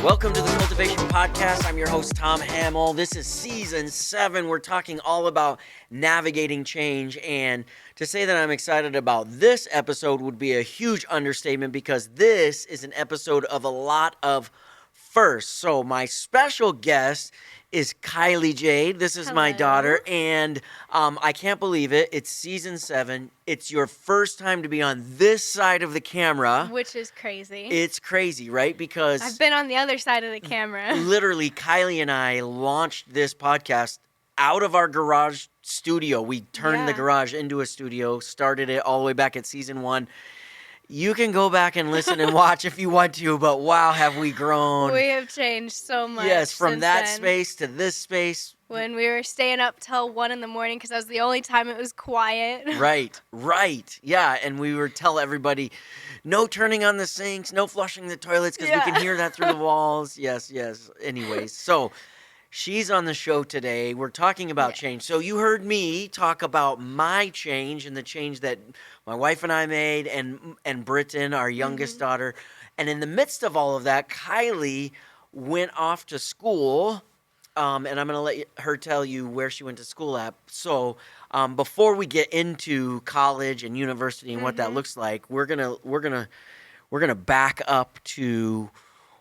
Welcome to the Cultivation Podcast. I'm your host, Tom Hammel. This is Season 7. We're talking all about navigating change. And to say that I'm excited about this episode would be a huge understatement because this is an episode of a lot of firsts. So my special guest is Kylie Jade. This is my daughter, and I can't believe it. It's Season 7. It's your first time to be on this side of the camera. Which is crazy. It's crazy, right? Because I've been on the other side of the camera. Literally, Kylie and I launched this podcast out of our garage studio. We turned the garage into a studio, started it all the way back at Season 1. You can go back and listen and watch if you want to, but wow, have we grown. We have changed so much. Yes, from since that then. space to this space. When we were staying up till 1 a.m. because that was the only time it was quiet. Right. Yeah, and we would tell everybody, no turning on the sinks, no flushing the toilets, because we can hear that through the walls. Yes. Anyways, so she's on the show today. We're talking about change. So you heard me talk about my change and the change that my wife and I made, and Britton, our youngest daughter. And in the midst of all of that, Kylie went off to school. And I'm going to let her tell you where she went to school at. So before we get into college and university and what that looks like, we're gonna back up to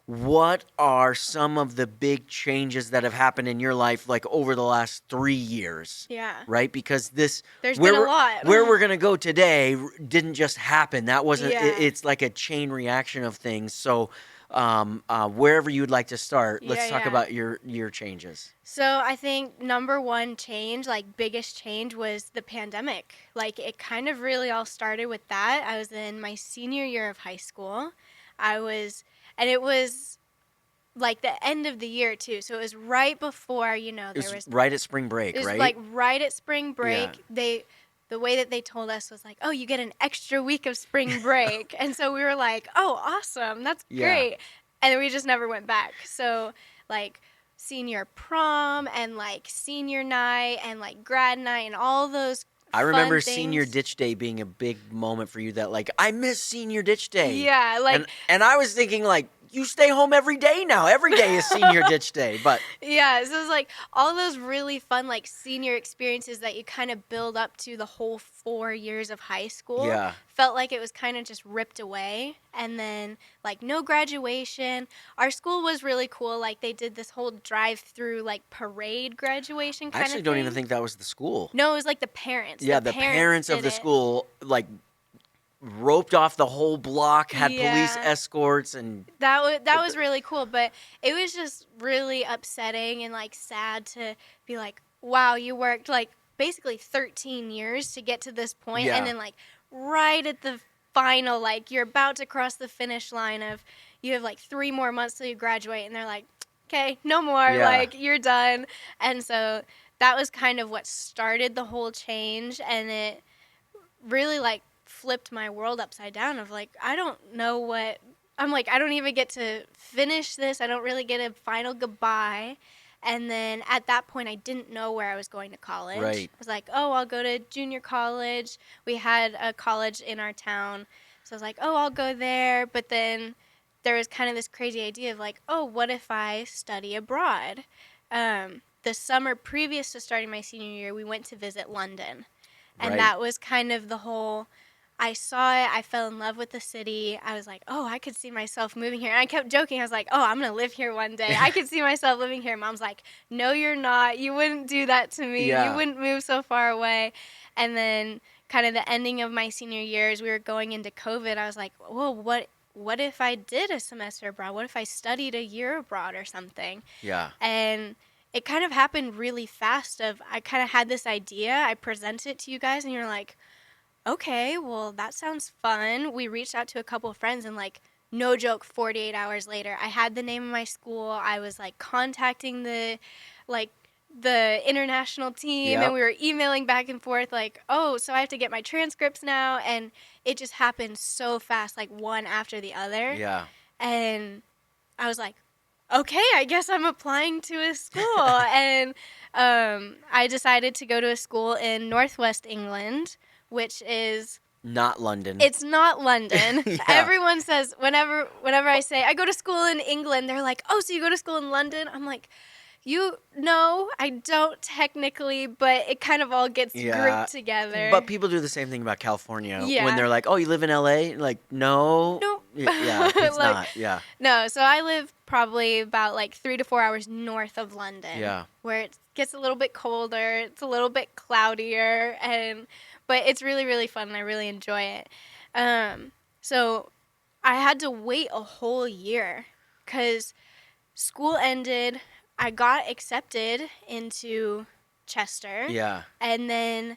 what are some of the big changes that have happened in your life, like over the last 3 years. Yeah. Right, because there's been a lot. Where we're gonna go today didn't just happen. That wasn't. Yeah. It's like a chain reaction of things. So. Wherever you'd like to start, let's talk about your changes. So I think number one change, like biggest change, was the pandemic. Like it kind of really all started with that. I was in my senior year of high school. And it was like the end of the year too. So it was right before, there was right at spring break, it was right? like right at spring break. Yeah. The way that they told us was like, oh, you get an extra week of spring break. And so we were like, oh, awesome. That's great. And then we just never went back. So, like, senior prom and, like, senior night and, like, grad night and all those I remember things. Senior Ditch Day being a big moment for you that, like, I miss Senior Ditch Day. Yeah, like... And I was thinking, like, you stay home every day now. Every day is Senior Ditch Day, but... Yeah, so it was like all those really fun, like, senior experiences that you kind of build up to the whole 4 years of high school. Yeah. Felt like it was kind of just ripped away. And then, like, no graduation. Our school was really cool. Like, they did this whole drive-through, like, parade graduation kind of thing. I actually don't even think that was the school. No, it was, like, the parents. Yeah, the parents of the school, like... roped off the whole block, had police escorts, and that was really cool. But it was just really upsetting and like sad to be like, wow, you worked like basically 13 years to get to this point, and then like right at the final, like you're about to cross the finish line of you have like 3 more months till you graduate, and they're like, okay, no more, like you're done. And so that was kind of what started the whole change, and it really like flipped my world upside down of like, I don't know what, I'm like, I don't even get to finish this. I don't really get a final goodbye. And then at that point, I didn't know where I was going to college. Right. I was like, oh, I'll go to junior college. We had a college in our town. So I was like, oh, I'll go there. But then there was kind of this crazy idea of like, oh, what if I study abroad? The summer previous to starting my senior year, we went to visit London. And that was kind of the whole... I saw it. I fell in love with the city. I was like, oh, I could see myself moving here. And I kept joking. I was like, oh, I'm going to live here one day. I could see myself living here. Mom's like, no, you're not. You wouldn't do that to me. Yeah. You wouldn't move so far away. And then kind of the ending of my senior years, we were going into COVID. I was like, well, what if I did a semester abroad? What if I studied a year abroad or something? Yeah. And it kind of happened really fast. I kind of had this idea. I presented it to you guys, and you're like, okay, well, that sounds fun. We reached out to a couple of friends, and, like, no joke, 48 hours later, I had the name of my school. I was, like, contacting the international team, and we were emailing back and forth, like, oh, so I have to get my transcripts now, and it just happened so fast, like, one after the other. Yeah. And I was like, okay, I guess I'm applying to a school. And I decided to go to a school in Northwest England, which is Not London. It's not London. Yeah. Everyone says, whenever I say, I go to school in England, they're like, oh, so you go to school in London? I'm like, no, I don't technically, but it kind of all gets grouped together. But people do the same thing about California. Yeah. When they're like, oh, you live in LA? Like, no. Nope. Yeah, it's Like, not. Yeah. No, so I live probably about like 3 to 4 hours north of London. Yeah. Where it gets a little bit colder, it's a little bit cloudier, but it's really, really fun and I really enjoy it. So I had to wait a whole year because school ended. I got accepted into Chester. Yeah. And then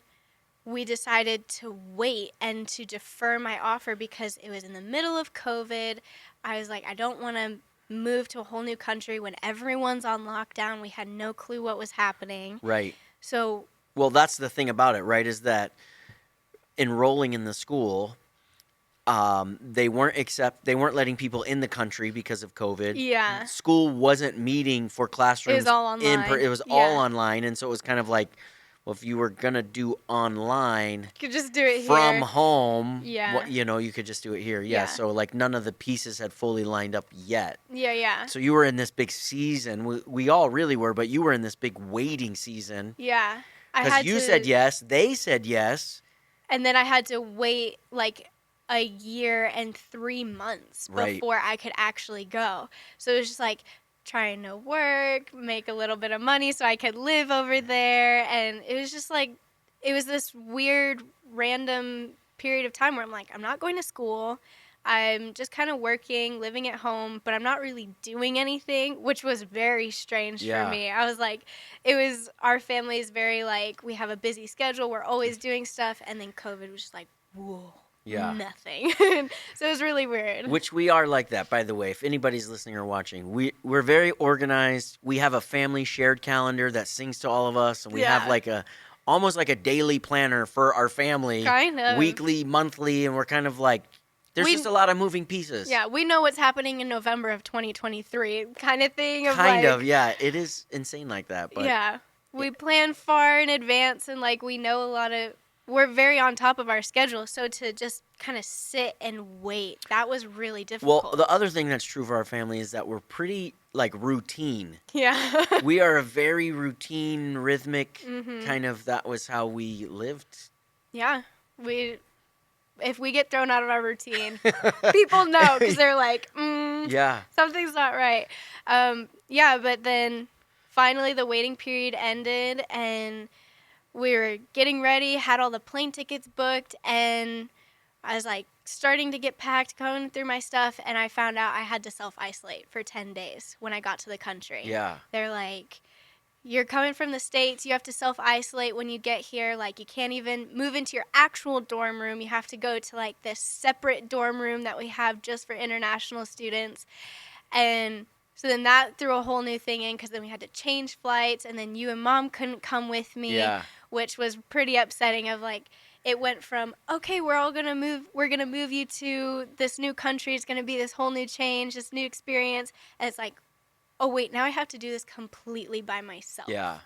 we decided to wait and to defer my offer because it was in the middle of COVID. I was like, I don't want to move to a whole new country when everyone's on lockdown. We had no clue what was happening. Right. So. Well, that's the thing about it, right, is that enrolling in the school, they weren't letting people in the country because of COVID. Yeah. School wasn't meeting for classrooms. It was all online. It was all online, and so it was kind of like, well, if you were gonna do online, you could just do it from here. home. Yeah. You could just do it here. Yeah. So like none of the pieces had fully lined up yet. Yeah. So you were in this big season. We all really were, but you were in this big waiting season. Yeah. Because you said yes, they said yes. And then I had to wait like a year and 3 months before I could actually go. So it was just like trying to work, make a little bit of money so I could live over there. And it was just like, it was this weird, random period of time where I'm like, I'm not going to school. I'm just kind of working, living at home, but I'm not really doing anything, which was very strange for me. I was like, our family is very like, we have a busy schedule. We're always doing stuff. And then COVID was just like, whoa. Yeah. Nothing. So it was really weird. Which we are like that, by the way. If anybody's listening or watching, we're very organized. We have a family shared calendar that syncs to all of us, and we have like almost like a daily planner for our family. Kind of. Weekly, monthly, and we're kind of like, there's just a lot of moving pieces. Yeah, we know what's happening in November of 2023 kind of thing. Yeah. It is insane like that. But yeah. We plan far in advance, and like we know we're very on top of our schedule, so to just kind of sit and wait, that was really difficult. Well, the other thing that's true for our family is that we're pretty, like, routine. Yeah. We are a very routine, rhythmic kind of, that was how we lived. Yeah. If we get thrown out of our routine, people know, because they're like, something's not right. But then finally the waiting period ended, and we were getting ready, had all the plane tickets booked, and I was like starting to get packed, going through my stuff, and I found out I had to self-isolate for 10 days when I got to the country. Yeah. They're like, you're coming from the States, you have to self-isolate when you get here. Like, you can't even move into your actual dorm room. You have to go to like this separate dorm room that we have just for international students. And so then that threw a whole new thing in, because then we had to change flights, and then you and Mom couldn't come with me, which was pretty upsetting. Of like, it went from, okay, we're gonna move you to this new country, it's gonna be this whole new change, this new experience, and it's like, oh wait, now I have to do this completely by myself. Yeah.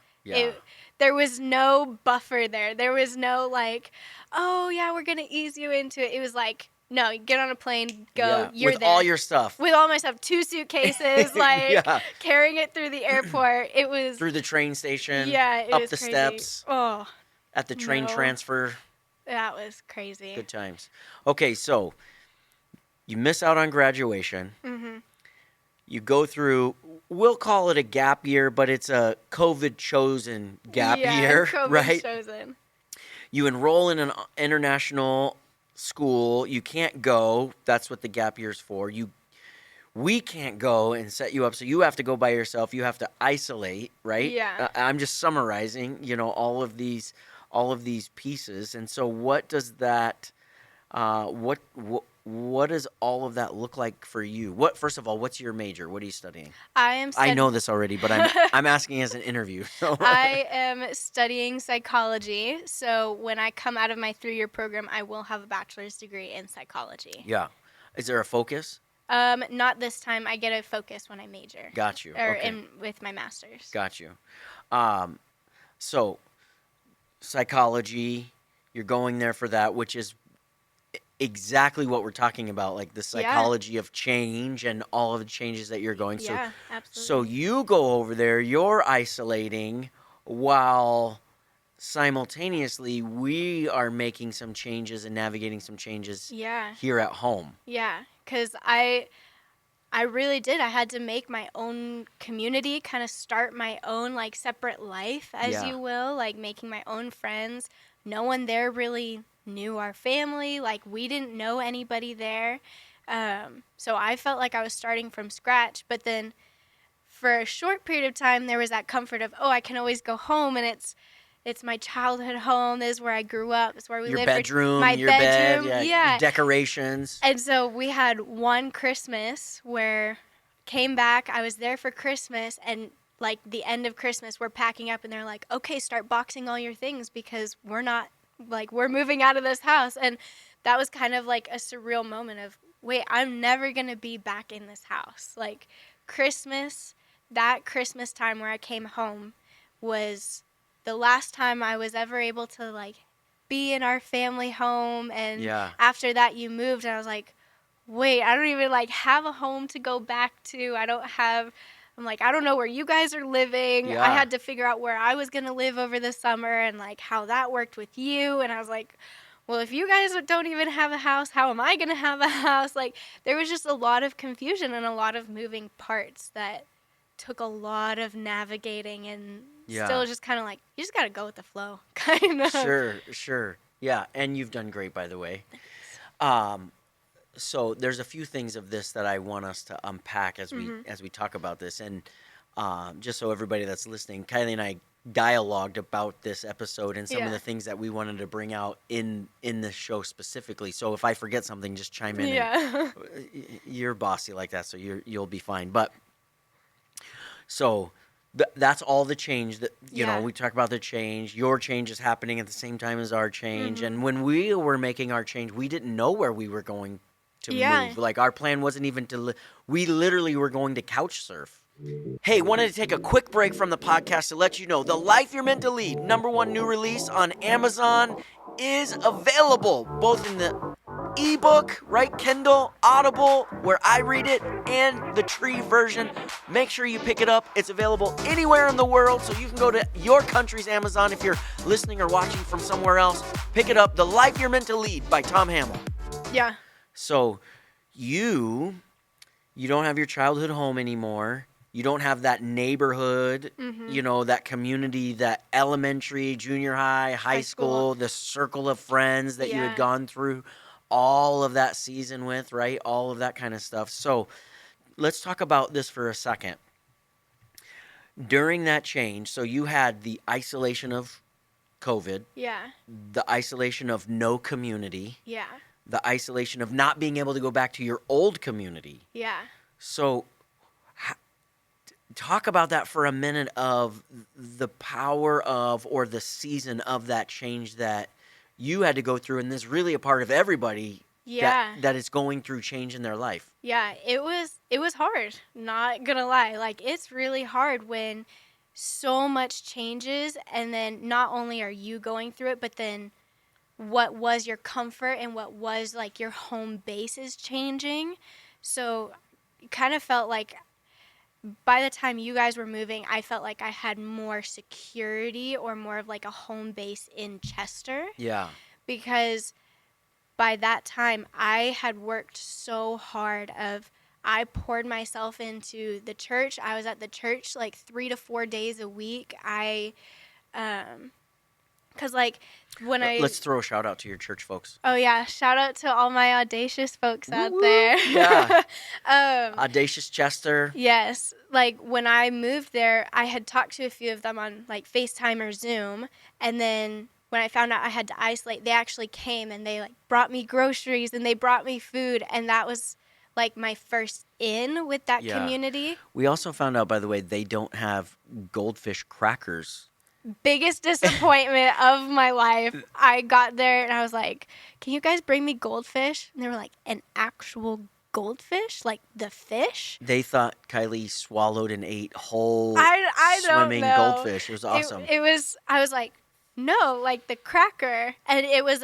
There was no buffer there. There was no like, oh yeah, we're gonna ease you into it. It was like, no, you get on a plane, go, you're with there. all your stuff. With all my stuff, 2 suitcases, like carrying it through the airport. It was through the train station. Yeah, up was the crazy. Steps. Oh, at the train transfer. That was crazy. Good times. Okay, so you miss out on graduation. Mm-hmm. You go through, we'll call it a gap year, but it's a COVID-chosen gap year, right? COVID-chosen. You enroll in an international school. You can't go. That's what the gap year's for. We can't go and set you up, so you have to go by yourself. You have to isolate, right? Yeah. I'm just summarizing, all of these pieces. And so what does that what does all of that look like for you? First of all, what's your major? What are you studying? I know this already, but I'm asking as an interview. So. I am studying psychology. So when I come out of my 3-year program, I will have a bachelor's degree in psychology. Yeah. Is there a focus? Not this time. I get a focus when I major. Got you. Or okay. with my master's. Got you. So psychology, you're going there for that, which is exactly what we're talking about, like the Yeah. psychology of change and all of the changes that you're going. Yeah, So absolutely. you go over there, you're isolating while simultaneously we are making some changes and navigating some changes Yeah. here at home. Yeah, because I really did. I had to make my own community, kind of start my own like separate life, as Yeah. you will, like making my own friends. No one there really knew our family. Like we didn't know anybody there. So I felt like I was starting from scratch. But then for a short period of time, there was that comfort of, oh, I can always go home, and it's my childhood home. This is where I grew up. It's where we Your lived. bedroom, My your bed, bedroom, yeah, yeah. decorations. And so we had one Christmas where came back. I was there for Christmas, and like the end of Christmas, we're packing up, and they're like, "Okay, start boxing all your things because we're moving out of this house." And that was kind of like a surreal moment of, wait, I'm never gonna be back in this house. Like that Christmas time where I came home was the last time I was ever able to like be in our family home. And Yeah. after that you moved, and I was like, wait, I don't even like have a home to go back to. I'm like, I don't know where you guys are living. Yeah. I had to figure out where I was going to live over the summer and like how that worked with you. And I was like, well, if you guys don't even have a house, how am I going to have a house? Like there was just a lot of confusion and a lot of moving parts that took a lot of navigating, and still just kind of like, you just got to go with the flow, kind of. Sure. Yeah, and you've done great, by the way. So there's a few things of this that I want us to unpack as we talk about this, and just so everybody that's listening, Kylie and I dialogued about this episode and some of the things that we wanted to bring out in this show specifically. So if I forget something, just chime in. Yeah. You're bossy like that, so you'll be fine. But so that's all the change that you know. We talk about the change. Your change is happening at the same time as our change, and when we were making our change, we didn't know where we were going to move. Like our plan wasn't even to. We literally were going to couch surf. Hey, wanted to take a quick break from the podcast to let you know The Life You're Meant to Lead, #1 new release on Amazon, is available both in the ebook, right? Kindle, Audible, where I read it, and the tree version. Make sure you pick it up. It's available anywhere in the world, so you can go to your country's Amazon if you're listening or watching from somewhere else. Pick it up. The Life You're Meant to Lead by Tom Hammel. Yeah. So you don't have your childhood home anymore. You don't have that neighborhood, you know, that community, that elementary, junior high, high school, the circle of friends that you had gone through all of that season with, right? All of that kind of stuff. So let's talk about this for a second. During that change, so you had the isolation of COVID. Yeah. The isolation of no community. Yeah. The isolation of not being able to go back to your old community. Yeah. So talk about that for a minute, of the power of, or the season of that change that you had to go through, and this is really a part of everybody that is going through change in their life. Yeah, it was hard, not gonna lie. Like it's really hard when so much changes, and then not only are you going through it, but then what was your comfort and what was like your home base is changing. So it kind of felt like by the time you guys were moving, I felt like I had more security or more of like a home base in Chester. Yeah. Because by that time, I had worked so hard I poured myself into the church. I was at the church like 3 to 4 days a week. Because like when Let's throw a shout out to your church folks. Oh yeah, shout out to all my audacious folks out there. Yeah. Audacious Chester. Yes. Like when I moved there, I had talked to a few of them on like FaceTime or Zoom, and then when I found out I had to isolate, they actually came and they like brought me groceries and they brought me food, and that was like my first in with that community. We also found out, by the way, they don't have goldfish crackers. Biggest disappointment of my life. I got there and I was like, can you guys bring me goldfish? And they were like, an actual goldfish? Like the fish? They thought Kylie swallowed and ate whole I swimming don't know. goldfish. It was awesome. I was like, no, like the cracker. And it was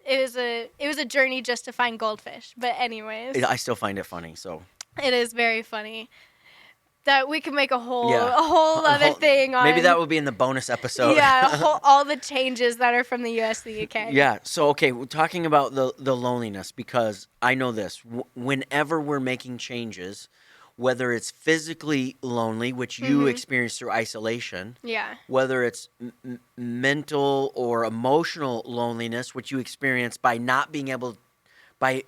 it was a journey just to find goldfish. But anyways, I still find it funny. So it is very funny. That we could make a whole A other thing on. Maybe that will be in the bonus episode. Yeah, all the changes that are from the U.S. to the UK. Yeah. So okay, we're talking about the loneliness, because I know this. Whenever we're making changes, whether it's physically lonely, which you experience through isolation, Yeah. whether it's mental or emotional loneliness, which you experience by not being able, by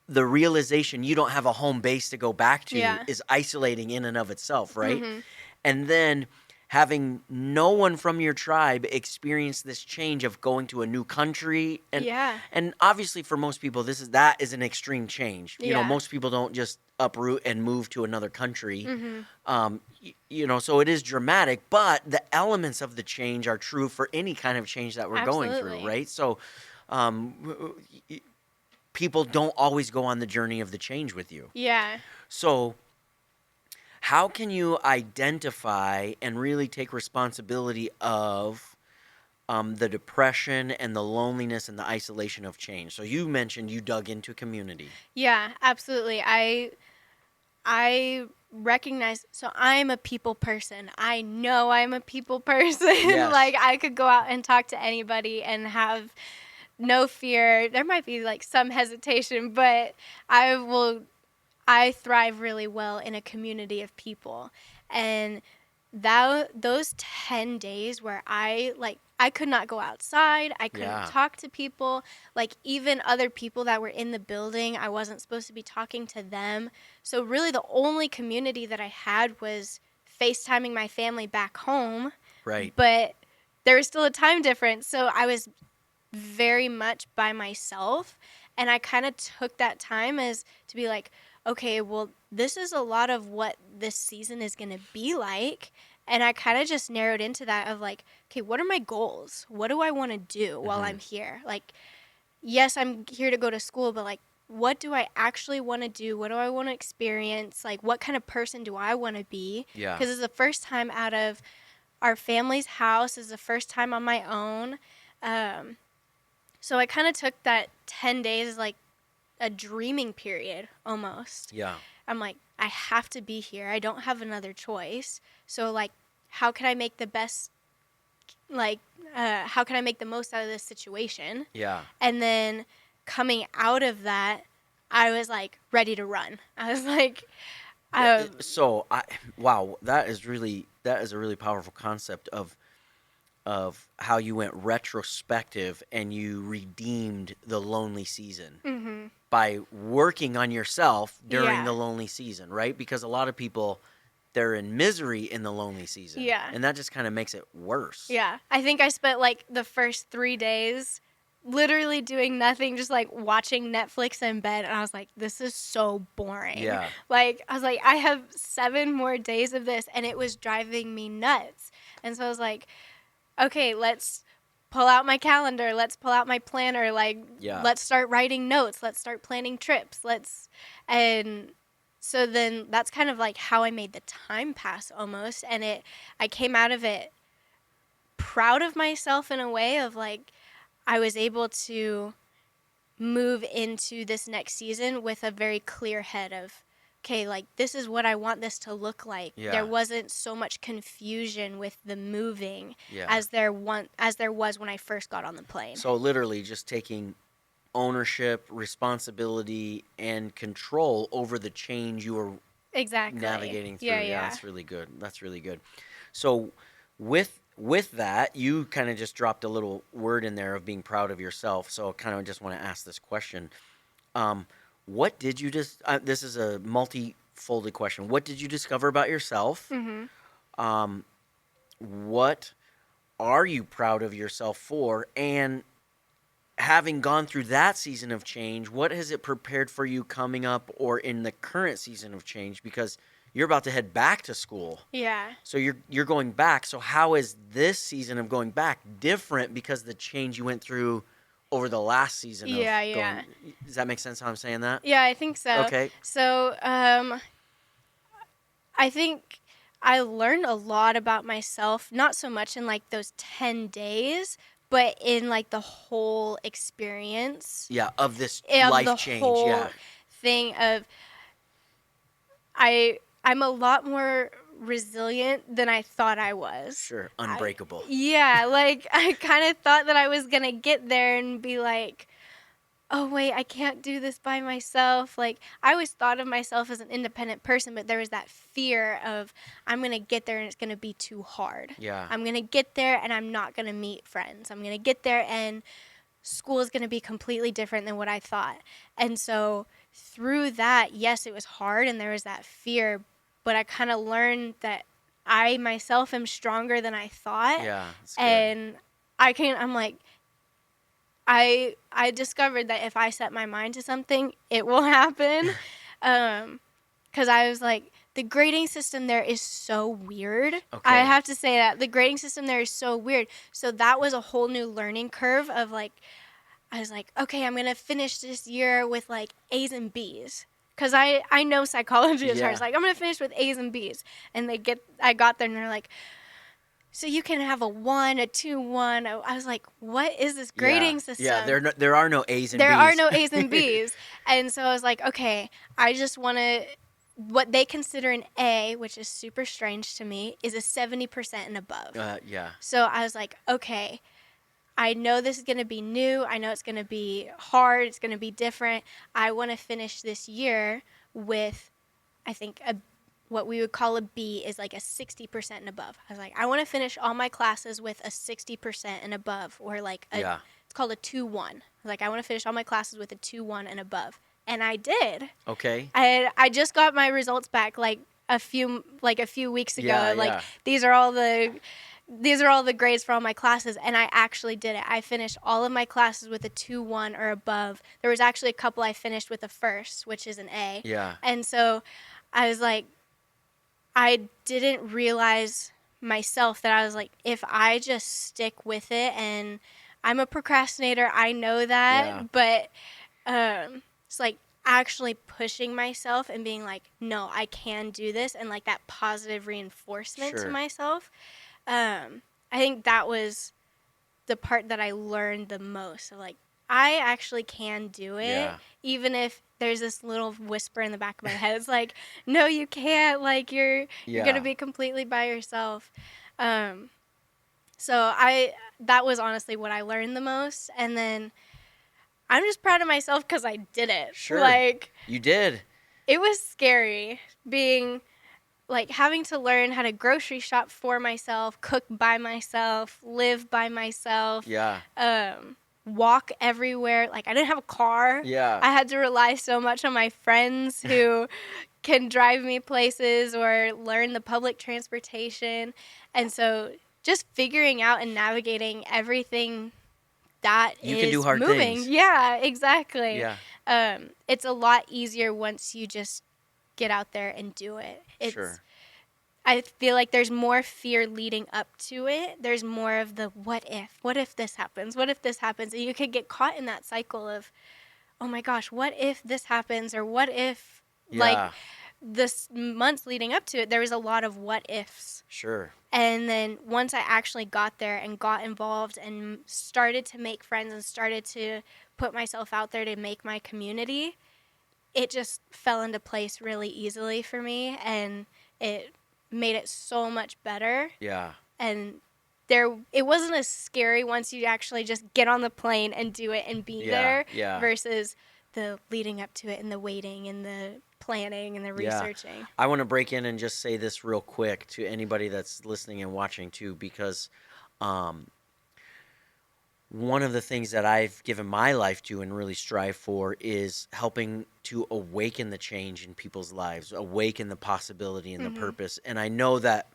the realization you don't have a home base to go back to, is isolating in and of itself, right? And then having no one from your tribe experience this change of going to a new country, and obviously for most people that is an extreme change. You know, most people don't just uproot and move to another country. You know, so it is dramatic, but the elements of the change are true for any kind of change that we're going through, right? So people don't always go on the journey of the change with you. Yeah. So how can you identify and really take responsibility of the depression and the loneliness and the isolation of change? So you mentioned you dug into community. Yeah, absolutely. I recognize, so I'm a people person. I know I'm a people person. Yes. Like, I could go out and talk to anybody and have no fear. There might be like some hesitation, but I thrive really well in a community of people. And those 10 days where I could not go outside, I couldn't talk to people, like even other people that were in the building, I wasn't supposed to be talking to them. So really the only community that I had was FaceTiming my family back home. Right. But there was still a time difference, so I was very much by myself, and I kind of took that time as to be like, okay, well, this is a lot of what this season is going to be like. And I kind of just narrowed into that of like, okay, what are my goals? What do I want to do while I'm here? Like, yes, I'm here to go to school, but like, what do I actually want to do? What do I want to experience? Like, what kind of person do I want to be? Yeah. Because it's the first time out of our family's house. It's the first time on my own. So I kind of took that 10 days as like a dreaming period almost. Yeah. I'm like, I have to be here. I don't have another choice. So like, how can I make the best, like, how can I make the most out of this situation? Yeah. And then coming out of that, I was like ready to run. I was like, wow, that is a really powerful concept of how you went retrospective and you redeemed the lonely season by working on yourself during the lonely season, right? Because a lot of people, they're in misery in the lonely season. Yeah. And that just kind of makes it worse. Yeah. I think I spent like the first 3 days literally doing nothing, just like watching Netflix in bed. And I was like, this is so boring. Yeah. Like, I was like, I have 7 more days of this, and it was driving me nuts. And so I was like, okay, let's pull out my calendar. Let's pull out my planner. Like, let's start writing notes. Let's start planning trips. And so then that's kind of like how I made the time pass almost. And I came out of it proud of myself in a way of like, I was able to move into this next season with a very clear head of, okay, like this is what I want this to look like. Yeah. There wasn't so much confusion with the moving as there was when I first got on the plane. So literally just taking ownership, responsibility, and control over the change you were navigating through. Yeah, that's really good. That's really good. So with that, you kind of just dropped a little word in there of being proud of yourself. So I kind of just want to ask this question. What did you just, this is a multi-folded question. What did you discover about yourself? What are you proud of yourself for? And having gone through that season of change, what has it prepared for you coming up or in the current season of change? Because you're about to head back to school. Yeah. So you're going back. So how is this season of going back different because the change you went through over the last season? Does that make sense how I'm saying that? Yeah, I think so. Okay. So I think I learned a lot about myself, not so much in like those 10 days, but in like the whole experience. Yeah, of this Of life the change. whole Yeah. thing of I'm a lot more resilient than I thought I was. Sure, unbreakable. Like I kind of thought that I was going to get there and be like, oh wait, I can't do this by myself. Like I always thought of myself as an independent person, but there was that fear of I'm going to get there and it's going to be too hard. Yeah. I'm going to get there and I'm not going to meet friends. I'm going to get there and school is going to be completely different than what I thought. And so through that, yes, it was hard and there was that fear, but I kind of learned that I myself am stronger than I thought. Yeah. That's good. And I'm like, I discovered that if I set my mind to something, it will happen. 'Cause I was like, the grading system there is so weird. Okay. I have to say that. The grading system there is so weird. So that was a whole new learning curve of like, I was like, okay, I'm going to finish this year with like A's and B's. Because I know psychology is hard. It's like, I'm going to finish with A's and B's. And I got there and they're like, so you can have a 1, a 2, 1. I was like, what is this grading system? Yeah, there are no A's and B's. There are no A's and B's. And so I was like, okay, I just want to, what they consider an A, which is super strange to me, is a 70% and above. Yeah. So I was like, okay, I know this is going to be new. I know it's going to be hard. It's going to be different. I want to finish this year with, I think, what we would call a B is like a 60% and above. I was like, I want to finish all my classes with a 60% and above, or like it's called a 2-1. Like, I want to finish all my classes with a 2-1 and above. And I did. Okay. I just got my results back like a few weeks ago. These are all the grades for all my classes, and I actually did it. I finished all of my classes with a 2-1 or above. There was actually a couple I finished with a first, which is an A. Yeah. And so I was like, I didn't realize myself that I was like, if I just stick with it, and I'm a procrastinator, I know that, but it's like actually pushing myself and being like, no, I can do this, and like that positive reinforcement to myself. I think that was the part that I learned the most. So like, I actually can do it, even if there's this little whisper in the back of my head. It's like, no, you can't. Like, you're gonna be completely by yourself. So that was honestly what I learned the most. And then I'm just proud of myself because I did it. Sure. Like, you did. It was scary being like having to learn how to grocery shop for myself, cook by myself, live by myself. Yeah. Walk everywhere. Like, I didn't have a car. Yeah. I had to rely so much on my friends who can drive me places or learn the public transportation. And so just figuring out and navigating everything that you is can do hard moving. things. Yeah, exactly. Yeah. It's a lot easier once you just get out there and do it. Sure. I feel like there's more fear leading up to it. There's more of the what if this happens? What if this happens? And you could get caught in that cycle of, oh my gosh, what if this happens? Or what if, like, this months leading up to it, there was a lot of what ifs. Sure. And then once I actually got there and got involved and started to make friends and started to put myself out there to make my community, it just fell into place really easily for me, and it made it so much better. Yeah. And it wasn't as scary once you actually just get on the plane and do it and be there versus the leading up to it and the waiting and the planning and the researching. I want to break in and just say this real quick to anybody that's listening and watching too, because one of the things that I've given my life to and really strive for is helping to awaken the change in people's lives, awaken the possibility and the purpose. And I know that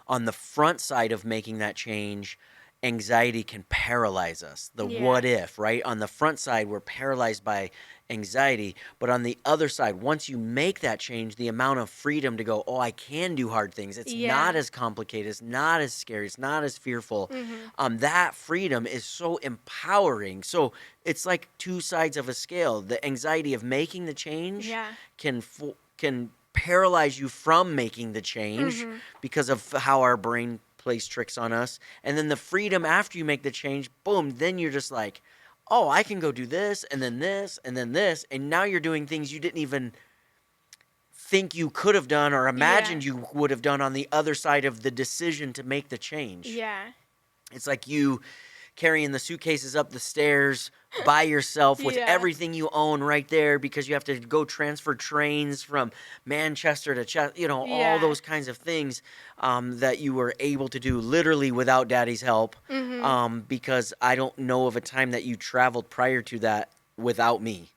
on the front side of making that change, anxiety can paralyze us. The what if, right? On the front side, we're paralyzed by anxiety. But on the other side, once you make that change, the amount of freedom to go, oh, I can do hard things. It's not as complicated. It's not as scary. It's not as fearful. That freedom is so empowering. So it's like two sides of a scale. The anxiety of making the change can paralyze you from making the change because of how our brain plays tricks on us. And then the freedom after you make the change, boom, then you're just like, oh, I can go do this, and then this, and then this. And now you're doing things you didn't even think you could have done or imagined you would have done on the other side of the decision to make the change. Yeah. It's like you carrying the suitcases up the stairs by yourself with everything you own right there because you have to go transfer trains from Manchester to all those kinds of things that you were able to do literally without Daddy's help. Because I don't know of a time that you traveled prior to that without me.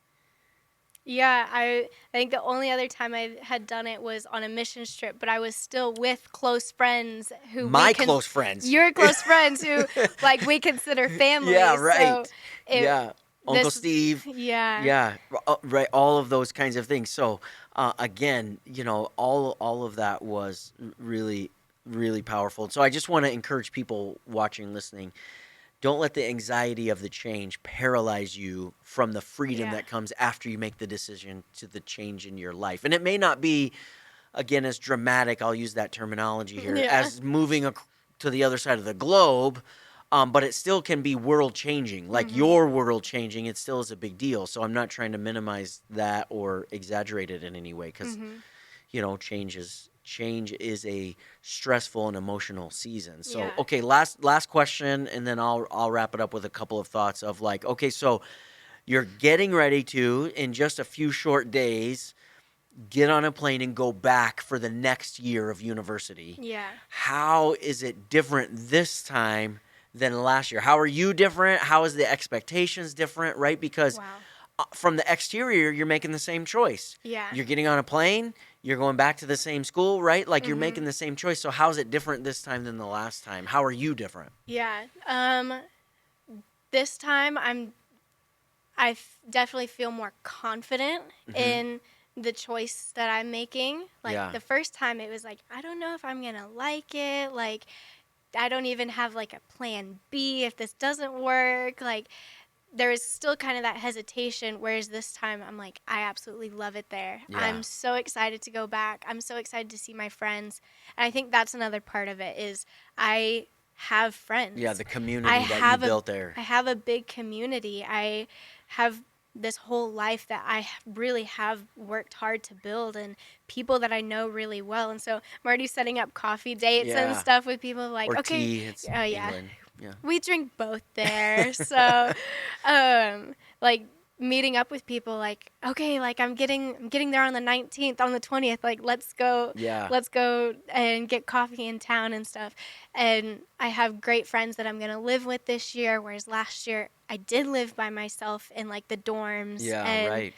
Yeah, I think the only other time I had done it was on a missions trip, but I was still with close friends who close friends. Your close friends who like we consider family. Yeah, right. So Uncle Steve. Yeah. Yeah, right. All of those kinds of things. So again, all of that was really, really powerful. So I just want to encourage people watching, listening. Don't let the anxiety of the change paralyze you from the freedom that comes after you make the decision to the change in your life. And it may not be, again, as dramatic, I'll use that terminology here, as moving to the other side of the globe, but it still can be world-changing. Like your world-changing, it still is a big deal. So I'm not trying to minimize that or exaggerate it in any way because, change is a stressful and emotional season. So, okay, last question, and then I'll wrap it up with a couple of thoughts of like, okay, so you're getting ready to, in just a few short days, get on a plane and go back for the next year of university. Yeah. How is it different this time than last year? How are you different? How is the expectations different, right? Because from the exterior, you're making the same choice. Yeah. You're getting on a plane. You're going back to the same school, right? Like you're making the same choice. So how is it different this time than the last time? How are you different? Yeah. This time I definitely feel more confident in the choice that I'm making. Like the first time it was like, I don't know if I'm going to like it. Like I don't even have like a plan B if this doesn't work. Like there was still kind of that hesitation, whereas this time I'm like, I absolutely love it there. Yeah. I'm so excited to go back. I'm so excited to see my friends. And I think that's another part of it is I have friends. Yeah, the community that you built there. I have a big community. I have this whole life that I really have worked hard to build and people that I know really well. And so I'm already setting up coffee dates and stuff with people like, or okay. Tea. It's England. Yeah. We drink both there. So, like meeting up with people like, okay, like I'm getting there on the 19th, on the 20th, like let's go and get coffee in town and stuff. And I have great friends that I'm going to live with this year. Whereas last year I did live by myself in like the dorms. Yeah. And,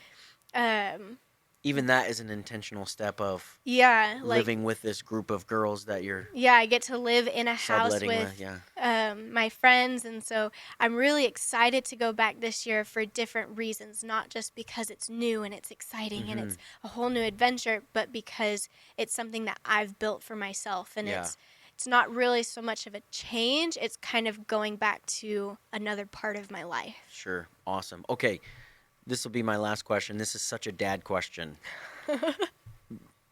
right. Even that is an intentional step of living with this group of girls that you're I get to live in a house with my friends, and so I'm really excited to go back this year for different reasons, not just because it's new and it's exciting and it's a whole new adventure, but because it's something that I've built for myself, and it's not really so much of a change, it's kind of going back to another part of my life. Sure. Awesome. Okay. This will be my last question. This is such a dad question.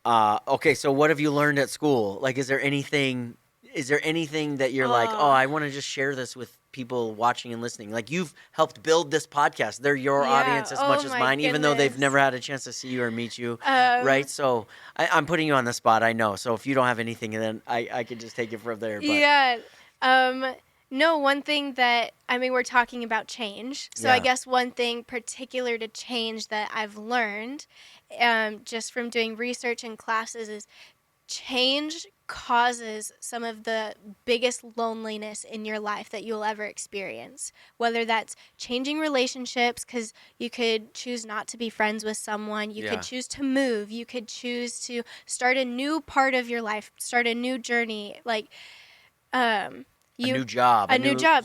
Okay, so what have you learned at school? Like, is there anything that you're like, oh, I want to just share this with people watching and listening? Like, you've helped build this podcast. They're your audience as much as mine, even though they've never had a chance to see you or meet you, right? So I'm putting you on the spot, I know. So if you don't have anything, then I could just take it from there. But. Yeah. No, one thing that, we're talking about change. So I guess one thing particular to change that I've learned just from doing research in classes is change causes some of the biggest loneliness in your life that you'll ever experience. Whether that's changing relationships, because you could choose not to be friends with someone. You could choose to move. You could choose to start a new part of your life, start a new journey. Like, a new job.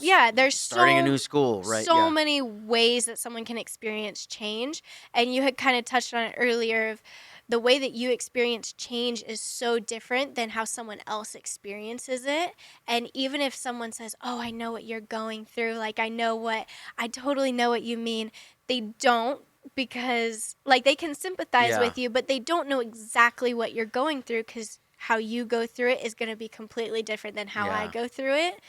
Yeah, there's starting a new school, right? So many ways that someone can experience change. And you had kind of touched on it earlier of the way that you experience change is so different than how someone else experiences it. And even if someone says, oh, I know what you're going through, like I totally know what you mean, they don't, because like they can sympathize with you, but they don't know exactly what you're going through because how you go through it is going to be completely different than how I Yeah. go through it.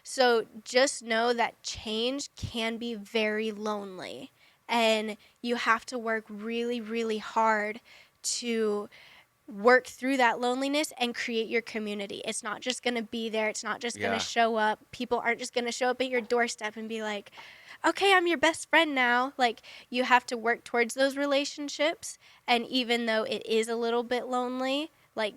So just know that change can be very lonely, and you have to work really, really hard to work through that loneliness and create your community. It's not just going to be there. It's not just going Yeah. to show up. People aren't just going to show up at your doorstep and be like, okay, I'm your best friend now. Like, you have to work towards those relationships. And even though it is a little bit lonely, like,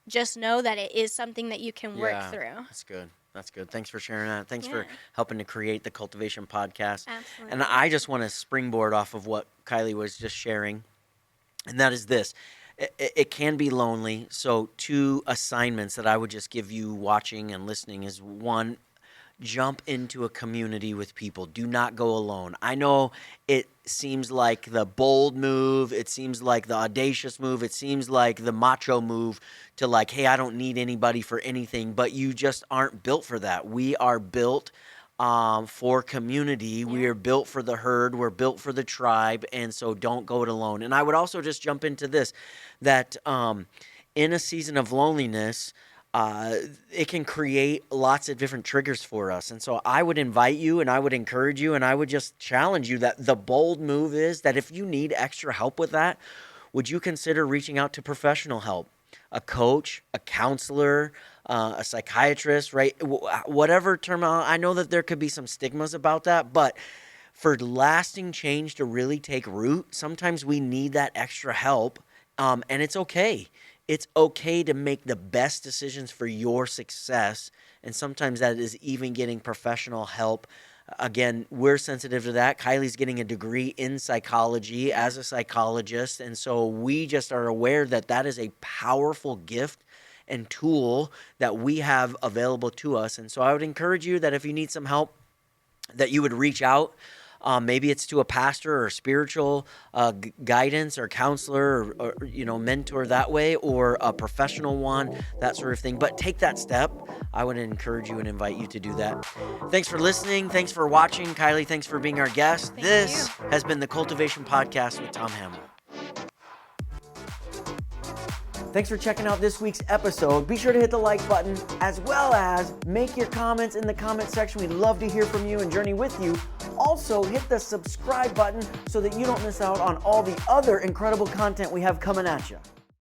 just know that it is something that you can work through. That's good. That's good. Thanks for sharing that. Thanks Yeah. for helping to create the Cultivation Podcast. Absolutely. And I just want to springboard off of what Kylie was just sharing, and that is this. It can be lonely. So 2 assignments that I would just give you watching and listening is, 1, jump into a community with people. Do not go alone. I know it seems like the bold move. It seems like the audacious move. It seems like the macho move to like, hey, I don't need anybody for anything, but you just aren't built for that. We are built for community. Yeah. We are built for the herd. We're built for the tribe. And so don't go it alone. And I would also just jump into this, that in a season of loneliness, it can create lots of different triggers for us. And so I would invite you, and I would encourage you, and I would just challenge you that the bold move is that if you need extra help with that, would you consider reaching out to professional help? A coach, a counselor, a psychiatrist, right? Whatever term, I know that there could be some stigmas about that, but for lasting change to really take root, sometimes we need that extra help, and it's okay. It's okay to make the best decisions for your success, and sometimes that is even getting professional help. Again, we're sensitive to that. Kylie's getting a degree in psychology as a psychologist, and so we just are aware that that is a powerful gift and tool that we have available to us. And so I would encourage you that if you need some help, that you would reach out. Maybe it's to a pastor or spiritual guidance or counselor or mentor that way, or a professional one, that sort of thing. But take that step. I would encourage you and invite you to do that. Thanks for listening. Thanks for watching. Kylie, thanks for being our guest. Thank This you. has been the Cultivation Podcast with Tom Hammel. Thanks for checking out this week's episode. Be sure to hit the like button, as well as make your comments in the comment section. We'd love to hear from you and journey with you. Also, hit the subscribe button so that you don't miss out on all the other incredible content we have coming at you.